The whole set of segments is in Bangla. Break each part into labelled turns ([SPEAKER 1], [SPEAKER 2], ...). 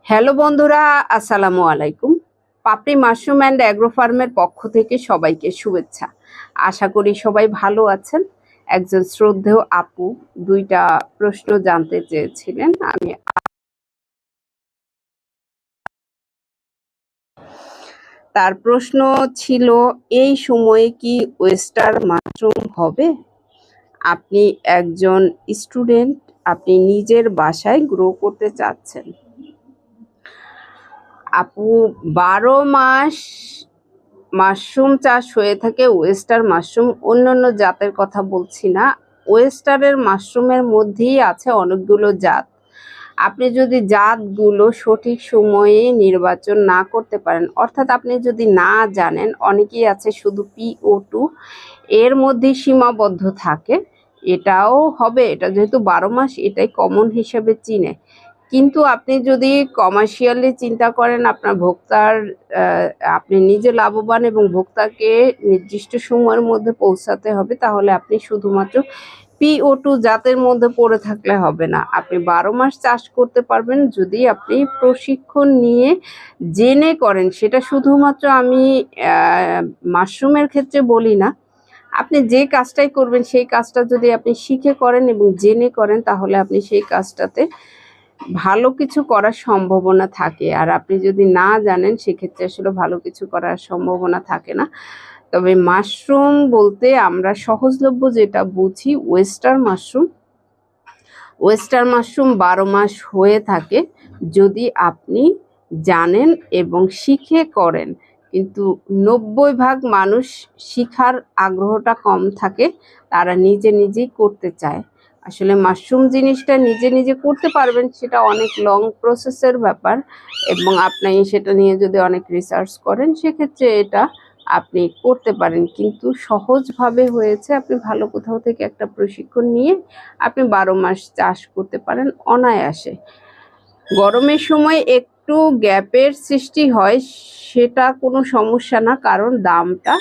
[SPEAKER 1] হ্যালো বন্ধুরা, আসসালামু আলাইকুম। পাপড়ি মাশরুম অ্যান্ড অ্যাগ্রো ফার্মের পক্ষ থেকে সবাইকে শুভেচ্ছা। আশা করি সবাই ভালো আছেন। একজন শ্রদ্ধেয় আপু দুইটা প্রশ্ন জানতে চেয়েছিলেন। তার প্রশ্ন ছিল, এই সময়ে কি ওয়েস্টার মাশরুম হবে? আপনি একজন স্টুডেন্ট, আপনি নিজের বাসায় গ্রো করতে চাচ্ছেন। আপু, 12 মাস মাশরুম চাষ হয়ে থাকে ওয়েস্টার মাশরুম, অন্যান্য জাতের কথা বলছি না। ওয়েস্টারের মাশরুমের মধ্যেই আছে অনেকগুলো জাত। আপনি যদি জাতগুলো সঠিক সময়ে নির্বাচন না করতে পারেন, অর্থাৎ আপনি যদি না জানেন, অনেকেই আছে শুধু PO2 এর মধ্যেই সীমাবদ্ধ থাকে। এটাও হবে, এটা যেহেতু 12 মাস, এটাই কমন হিসেবে চিনে। কিন্তু আপনি যদি কমার্শিয়ালি চিন্তা করেন, আপনার ভোক্তার আপনি নিজে লাভবান এবং ভোক্তাকে নির্দিষ্ট সময়ের মধ্যে পৌঁছাতে হবে, তাহলে আপনি শুধুমাত্র PO2 জাতের মধ্যে পড়ে থাকলে হবে না। আপনি 12 মাস চাষ করতে পারবেন যদি আপনি প্রশিক্ষণ নিয়ে জেনে করেন। সেটা শুধুমাত্র আমি মাশরুমের ক্ষেত্রে বলি না, আপনি যে কাজটাই করবেন সেই কাজটা যদি আপনি শিখে করেন এবং জেনে করেন, তাহলে আপনি সেই কাজটাতে ভালো কিছু করার সম্ভাবনা থাকে। আর আপনি যদি না জানেন, সেক্ষেত্রে আসলে ভালো কিছু করার সম্ভাবনা থাকে না। তবে মাশরুম বলতে আমরা সহজলভ্য যেটা বুঝি, ওয়েস্টার মাশরুম 12 মাস হয়ে থাকে যদি আপনি জানেন এবং শিখে করেন। কিন্তু 90% মানুষ শিখার আগ্রহটা কম থাকে, তারা নিজে নিজেই করতে চায়। আসলে মাশরুম জিনিসটা নিজে নিজে করতে পারবেন, সেটা অনেক লং প্রসেসের ব্যাপার, এবং আপনি সেটা নিয়ে যদি অনেক রিসার্চ করেন, সেক্ষেত্রে এটা আপনি করতে পারেন। কিন্তু সহজভাবে হয়েছে, আপনি ভালো কোথাও থেকে একটা প্রশিক্ষণ নিয়ে আপনি 12 মাস চাষ করতে পারেন অনায়াসে। গরমের সময় একটু গ্যাপের সৃষ্টি হয়, সেটা কোনো সমস্যা না, কারণ দামটা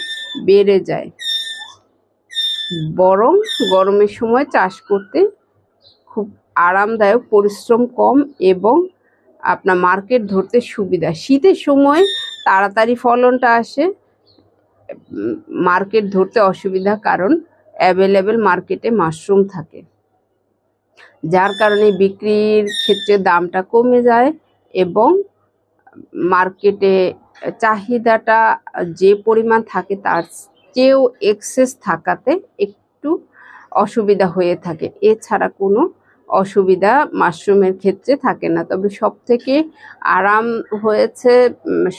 [SPEAKER 1] বেড়ে যায়। বরং গরমের সময় চাষ করতে খুব আরামদায়ক, পরিশ্রম কম এবং আপনার মার্কেট ধরতে সুবিধা। শীতের সময় তাড়াতাড়ি ফলনটা আসে, মার্কেট ধরতে অসুবিধা, কারণ অ্যাভেলেবেল মার্কেটে মাশরুম থাকে, যার কারণে বিক্রির ক্ষেত্রে দামটা কমে যায় এবং মার্কেটে চাহিদাটা যে পরিমাণ থাকে তার চেয়েও এক্সেস থাকাতে একটু অসুবিধা হয়ে থাকে। এছাড়া কোনো অসুবিধা মাশরুমের ক্ষেত্রে থাকে না। তবে সব থেকে আরাম হয়েছে,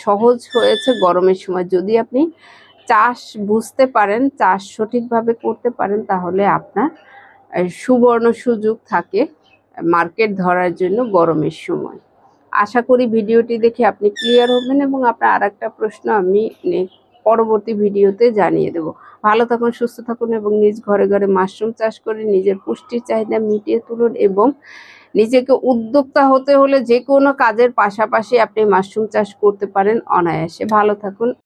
[SPEAKER 1] সহজ হয়েছে গরমের সময়। যদি আপনি চাষ বুঝতে পারেন, চাষ সঠিকভাবে করতে পারেন, তাহলে আপনার সুবর্ণ সুযোগ থাকে মার্কেট ধরার জন্য গরমের সময়। আশা করি ভিডিওটি দেখে আপনি ক্লিয়ার হবেন এবং আপনার আরেকটা প্রশ্ন আমি পরবর্তী ভিডিওতে জানিয়ে দেব। ভালো থাকুন, সুস্থ থাকুন এবং নিজ ঘরে ঘরে মাশরুম চাষ করে নিজের পুষ্টির চাহিদা মিটিয়ে তুলুন। এবং নিজেকে উদ্যোক্তা হতে হলে যে কোনো কাজের পাশাপাশি আপনি মাশরুম চাষ করতে পারেন অনায়াসে। ভালো থাকুন।